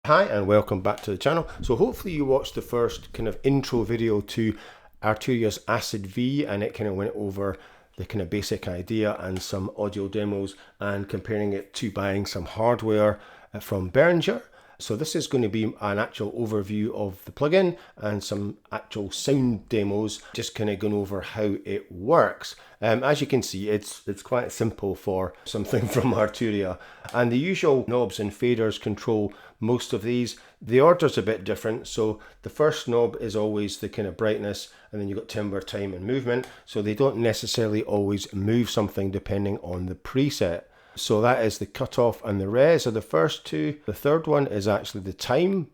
Hi and welcome back to the channel. So hopefully you watched the first kind of intro video to Arturia's Acid V, and it kind of went over the kind of basic idea and some audio demos and comparing it to buying some hardware from Behringer. So this is going to be an actual overview of the plugin and some actual sound demos, just kind of going over how it works. As you can see, it's quite simple for something from Arturia, and the usual knobs and faders control most of these. The order's a bit different, so the first knob is always the kind of brightness, and then you've got timbre, time and movement, so they don't necessarily always move something depending on the preset. So that is the cutoff and the res are the first two. The third one is actually the time,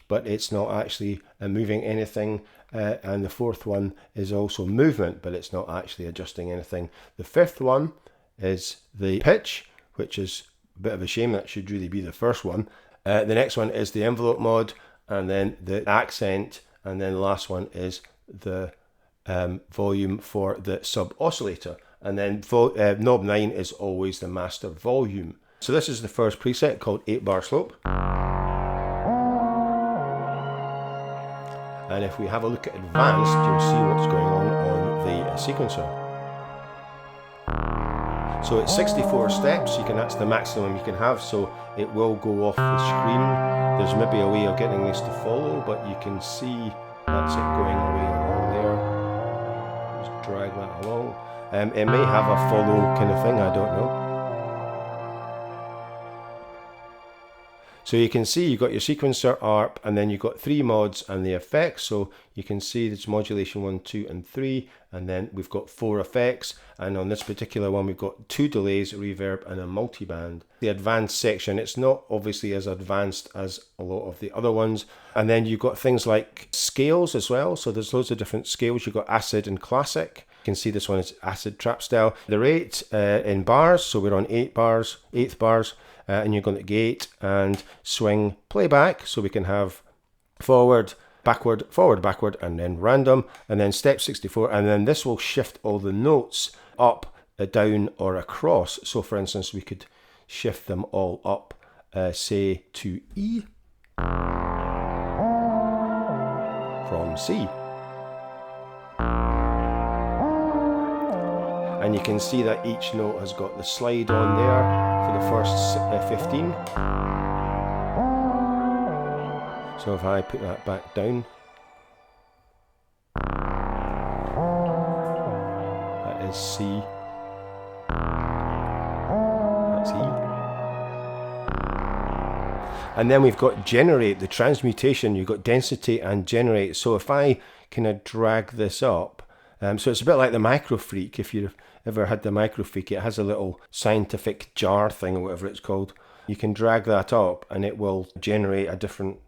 but it's not actually moving anything. And the fourth one is also movement, but it's not actually adjusting anything. The fifth one is the pitch, which is a bit of a shame. That should really be the first one. The next one is the envelope mod, and then the accent, and then the last one is the volume for the sub oscillator. And then knob 9 is always the master volume. So this is the first preset called 8-bar slope. And if we have a look at advanced, you'll see what's going on the sequencer. So it's 64 steps, that's the maximum you can have, so it will go off the screen. There's maybe a way of getting this to follow, but you can see that's it going away along there. Just drag that along. It may have a follow kind of thing, I don't know. So you can see you've got your sequencer, ARP, and then you've got 3 mods and the effects. So you can see there's modulation 1, 2, and 3, and then we've got 4 effects. And on this particular one, we've got 2 delays, reverb, and a multiband. The advanced section, it's not obviously as advanced as a lot of the other ones. And then you've got things like scales as well. So there's loads of different scales. You've got acid and classic. You can see this one is acid trap style. The rate in bars, so we're on 8 bars, 8th bars. And you're going to gate and swing playback, so we can have forward, backward, forward, backward, and then random, and then step 64, and then this will shift all the notes up, down, or across. So for instance, we could shift them all up, say to E from C. And you can see that each note has got the slide on there for the first 15. So if I put that back down, that is C, that's E. And then we've got generate, the transmutation, you've got density and generate. So if I kind of drag this up, so it's a bit like the Microfreak. If you've ever had the Microfreak, it has a little scientific jar thing or whatever it's called. You can drag that up and it will generate a different...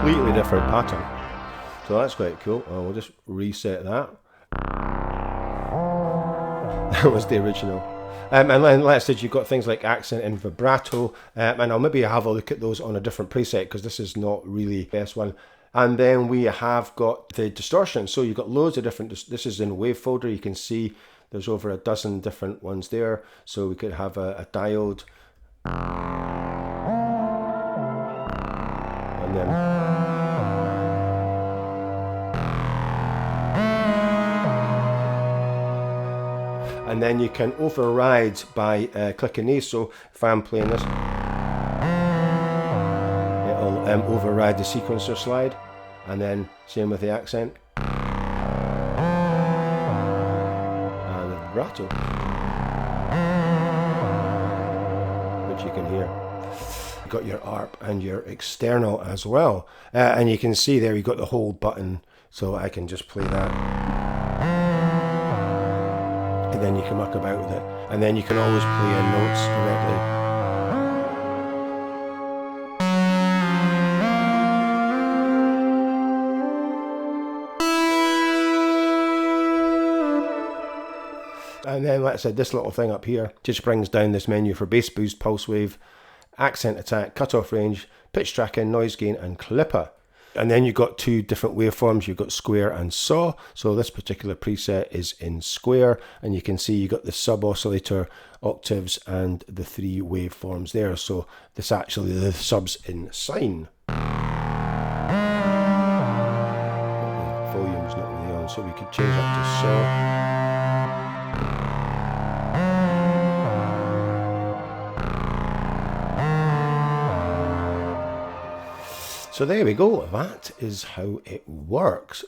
completely different pattern. So that's quite cool. We'll just reset that. That was the original. And then like I said, you've got things like accent and vibrato, and I'll maybe have a look at those on a different preset because this is not really the best one. And then we have got the distortion. So you've got loads of different, this is in wave folder, you can see there's over a dozen different ones there. So we could have a diode. And then... and then you can override by clicking these. So if I'm playing this, it'll override the sequencer slide, and then same with the accent and the vibrato, which you can hear. You've got your ARP and your external as well, and you can see there you've got the hold button, so I can just play that. And then you can muck about with it, and then you can always play in notes directly. And then, like I said, this little thing up here just brings down this menu for bass boost, pulse wave, accent attack, cutoff range, pitch tracking, noise gain, and clipper. And then you've got two different waveforms. You've got square and saw. So this particular preset is in square, and you can see you've got the sub oscillator, octaves, and the three waveforms there. So this actually, the subs in sine. But the volume's not really on, so we could change that to saw. So there we go, that is how it works.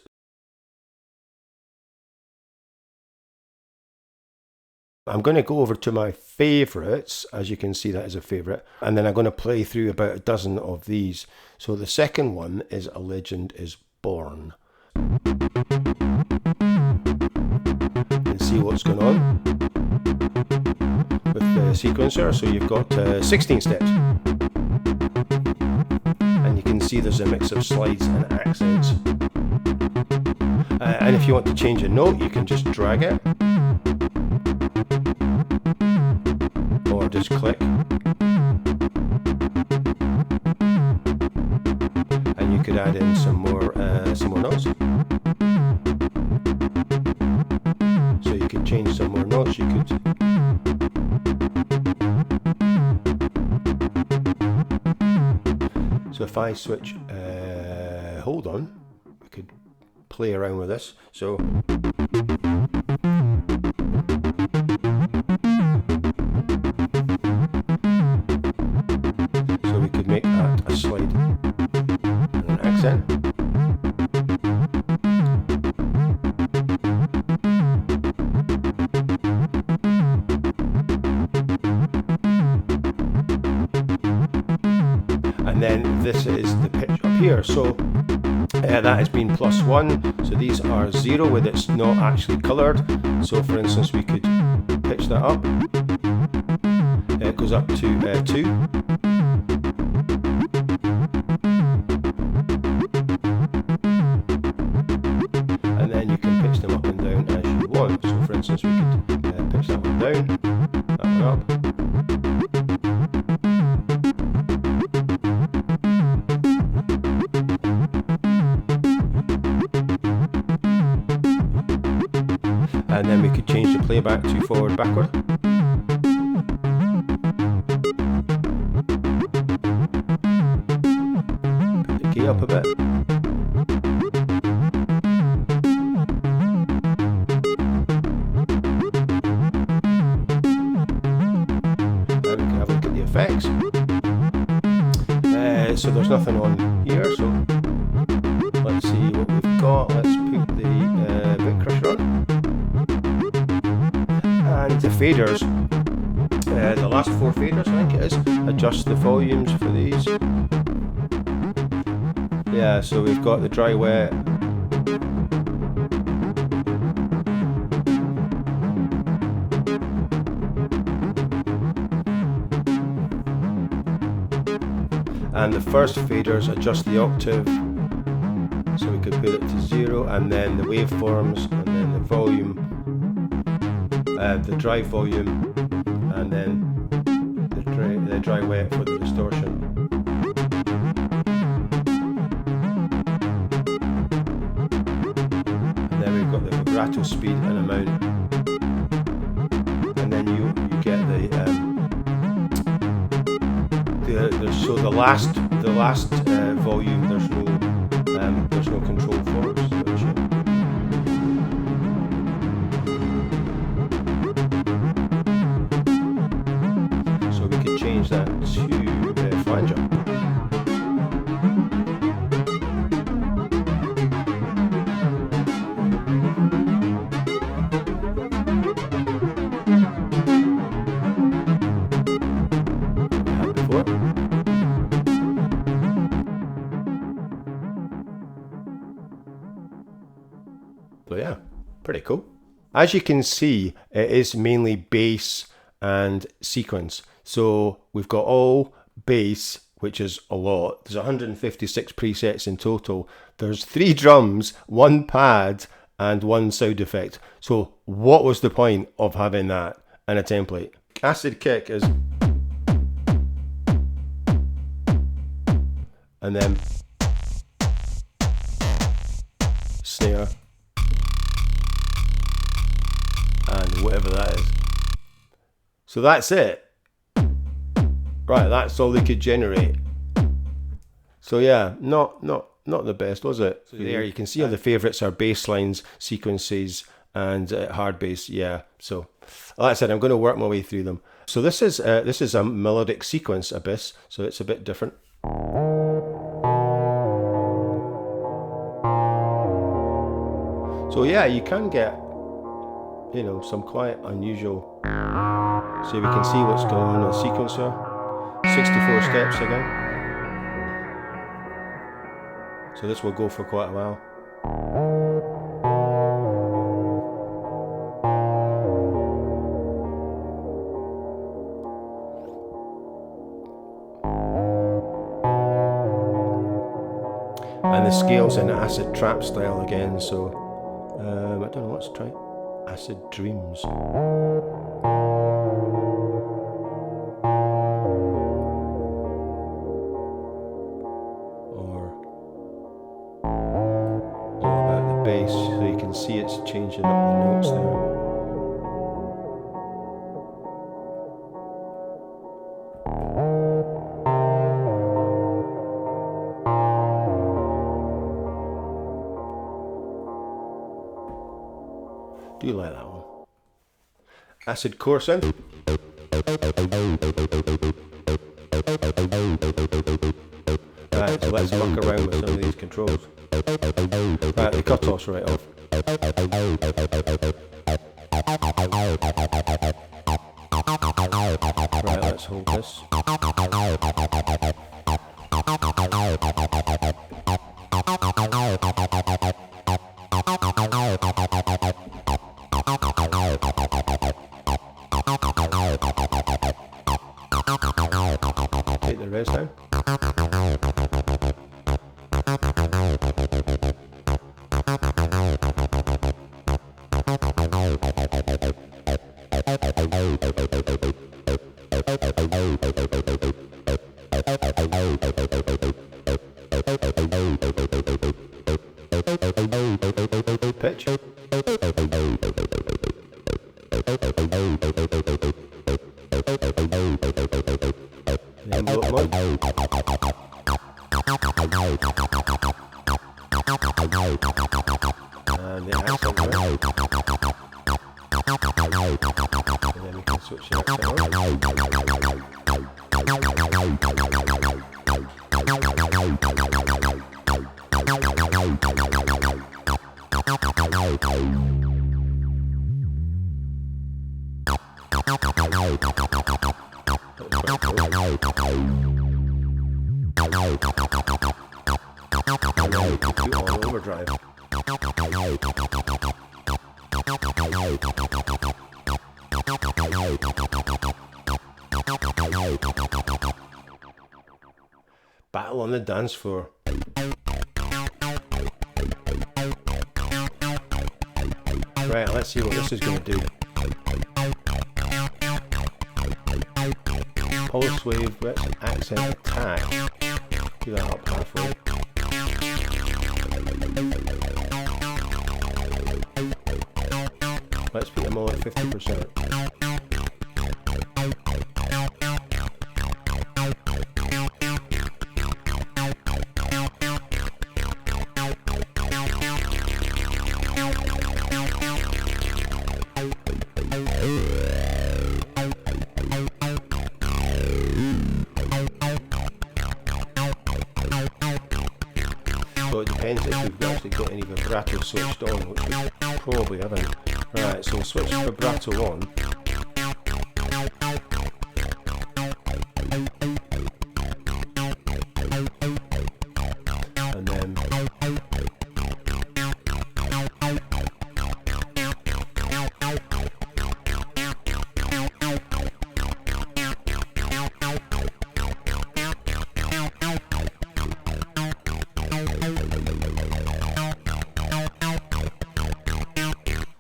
I'm going to go over to my favourites, as you can see that is a favourite, and then I'm going to play through about a dozen of these. So the second one is A Legend is Born. And see what's going on with the sequencer. So you've got 16 steps. You can see there's a mix of slides and accents. And if you want to change a note, you can just drag it. Or just click. And you could add in some more notes. So you could change some more notes. You could So if I switch, hold on, we could play around with this. So we could make that a slide and an accent. And then this is the pitch up here. So that has been +1. So these are 0 with it's not actually coloured. So for instance, we could pitch that up. It goes up to 2. And then you can pitch them up and down as you want. So for instance, we could pitch that one down, that one up. And then we could change the playback to forward, backward. Put the key up a bit. And we can have a look at the effects. So there's nothing on here, so let's see what we've got. Let's put the bit crusher on. And the faders, the last 4 faders I think it is, adjust the volumes for these. Yeah, so we've got the dry wet. And the first faders adjust the octave, so we could put it to 0, and then the waveforms, and then the volume. The dry volume, and then the dry wet for the distortion. And then we've got the vibrato speed and amount, and then you get so the last volume there's no control for it. Change that to flanger. Before. So yeah, pretty cool. As you can see, it is mainly bass and sequence. So we've got all bass, which is a lot. There's 156 presets in total. There's 3 drums, 1 pad, and 1 sound effect. So what was the point of having that in a template? Acid kick is, and then snare, and whatever that is. So that's it. Right, that's all they could generate. So yeah, not the best, was it? So there you can see all the favourites are bass lines, sequences, and hard bass. Yeah. So like I said, I'm going to work my way through them. So this is a melodic sequence Abyss, so it's a bit different. So yeah, you can get, you know, some quite unusual. So we can see what's going on the sequencer. 64 steps again. So this will go for quite a while. And the scale's in acid trap style again, so I don't know, let's try acid dreams. Bass, so you can see it's changing up the notes there. Do you like that one? Acid core synth. Right, so let's muck around with some of these controls. Right, the cut-off's right off. Right, let's hold this. Take the res down. Pitch. The envelope mode. And the accent mode. And then we can switch it up to on. Overdrive. Battle on the dance floor. Right, let's see what this is going to do. Pulse wave, let's accent attack. Do that up halfway. Let's put them all at 50%. So it depends if we've actually got any vibrato switched on, which we probably haven't. Right, so we'll switch vibrato on. And then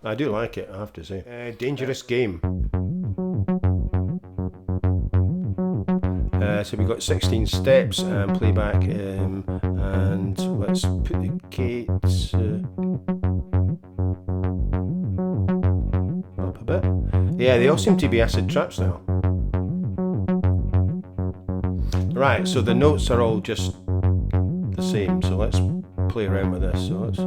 I do like it, I have to say. Dangerous game. So we've got 16 steps and playback, and let's put the gates. Yeah, they all seem to be acid traps now. Right, so the notes are all just the same, so let's play around with this. So let's...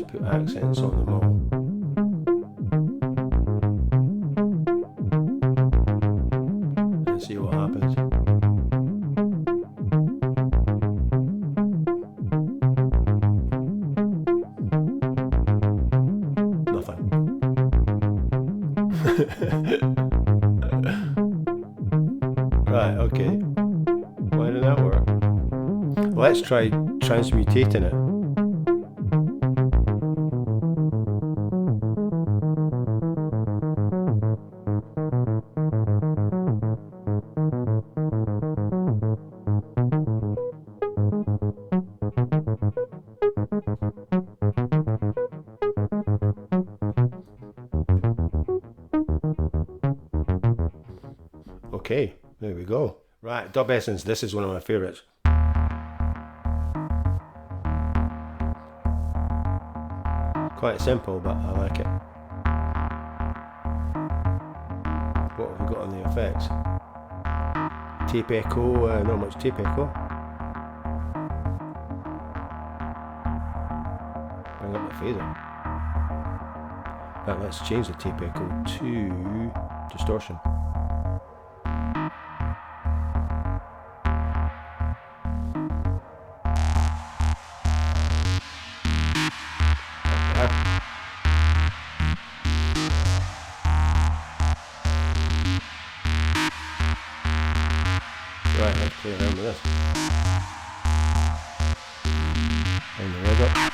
put accents on them all. And see what happens. Nothing. Right, okay. Why did that work? Let's try transmutating it. Okay, there we go. Right, dub essence, this is one of my favourites. Quite simple, but I like it. What have we got on the effects? Tape echo, not much tape echo. Bring up the phaser. But let's change the tape echo to distortion. Right, let's play around with this. And the red up.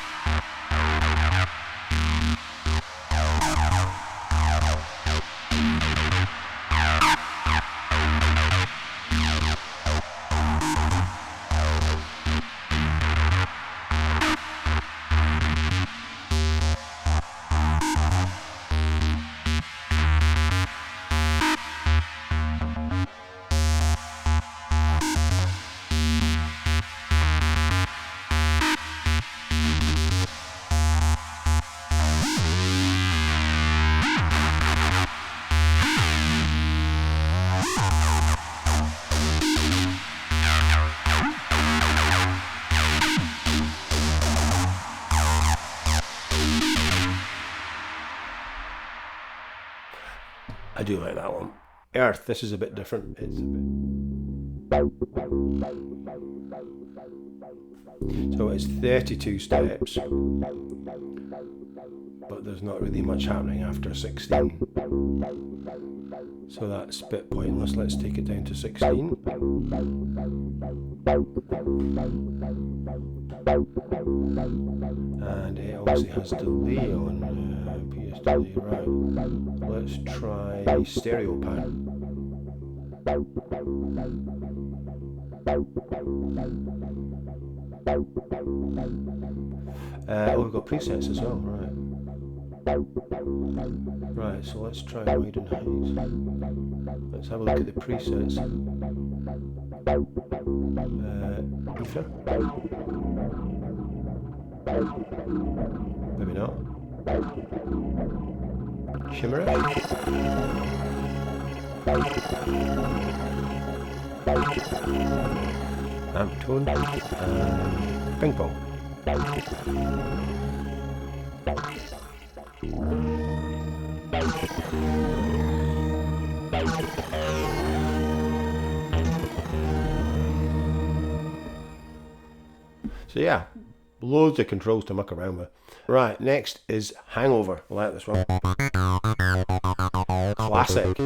I do like that one. Earth, this is a bit different. It's a bit... So it's 32 steps, but there's not really much happening after 16. So that's a bit pointless. Let's take it down to 16. And it obviously has delay on PS delay, right. Let's try stereo pan. Oh, we've got presets as well, right. Right, so let's try wide and height. Let's have a look at the presets. Ether. Maybe not. Shimmer. Amp tone. Ping pong. So yeah, loads of controls to muck around with. Right, next is Hangover. I like this one. Classic.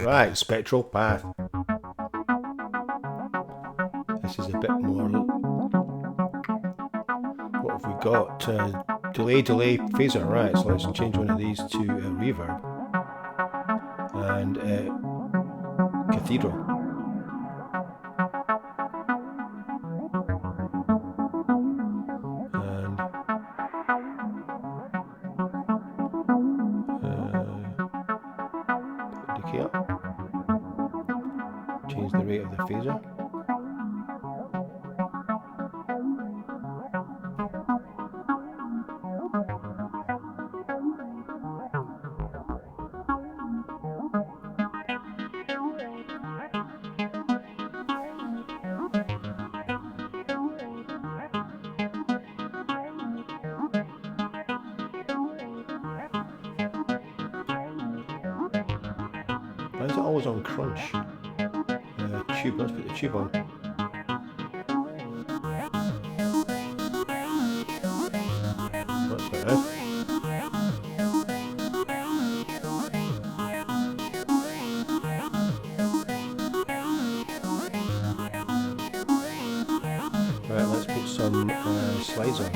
Right, Spectral Path. This is a bit more. What have we got? Delay, phaser. Right, so let's change one of these to reverb. And cathedral. Decay up. Change the rate of the phaser. Why is it always on crunch? Tube, let's put the tube on. That's better. Right, let's put some slides on.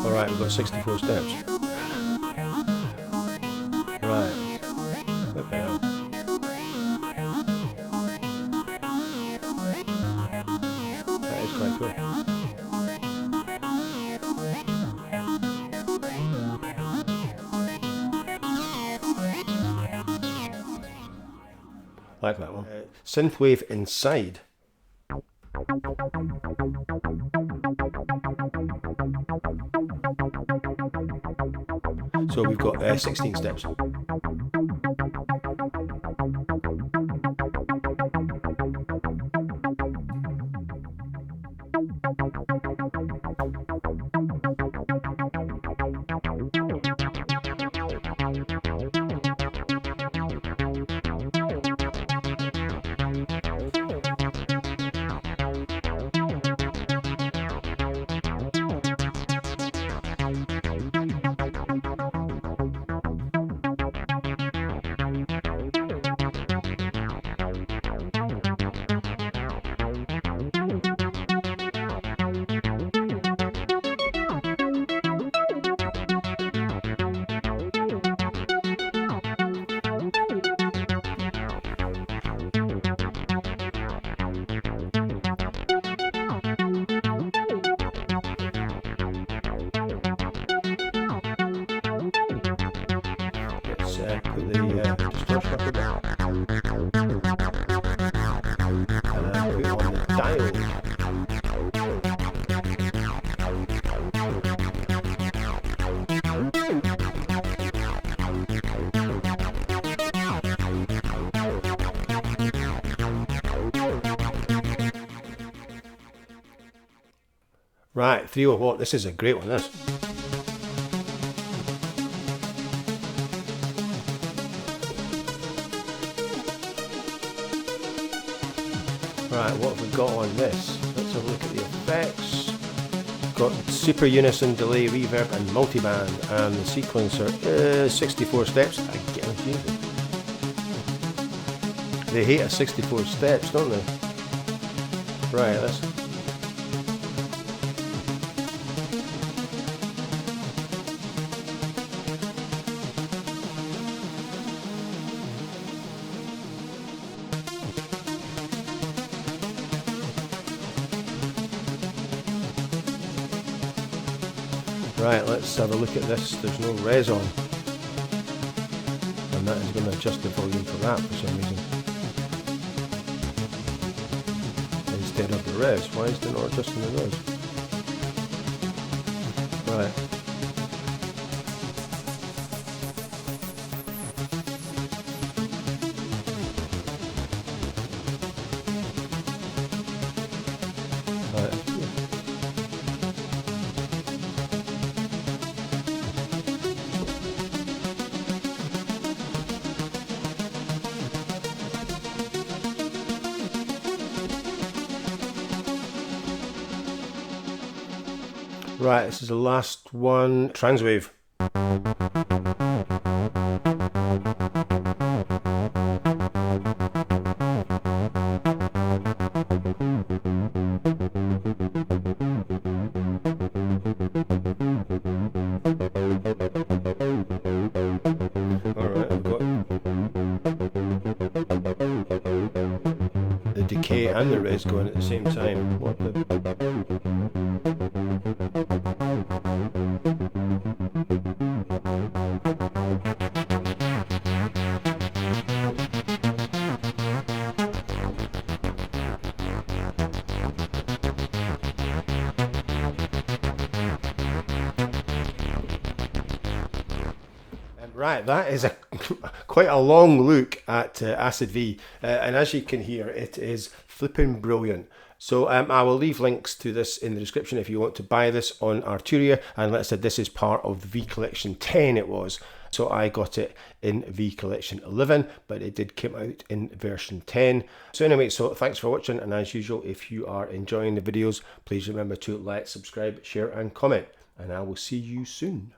Alright, we've got 64 steps. Right. What the hell? That is quite cool. Like that one. Synthwave Inside. So we've got 16 steps. Put the distortion up a bit. And then put on the dial. Right, 3 watt. This is a great one, this. Right, what have we got on this? Let's have a look at the effects. Got super unison, delay, reverb and multiband, and the sequencer is 64 steps. I guarantee you. They hate a 64 steps, don't they? Right, let's... Right, let's have a look at this. There's no res on. And that is going to adjust the volume for that for some reason. Instead of the res. Why is it not adjusting the res? Right. Right, this is the last one, Transwave. Alright, I've got the decay and the res going at the same time. What the... Right, that is a quite a long look at Acid V, and as you can hear, it is flipping brilliant. So I will leave links to this in the description if you want to buy this on Arturia. And like I said, this is part of the V Collection 10 it was. So I got it in V Collection 11, but it did come out in version 10. So anyway, so thanks for watching, and as usual, if you are enjoying the videos, please remember to like, subscribe, share and comment, and I will see you soon.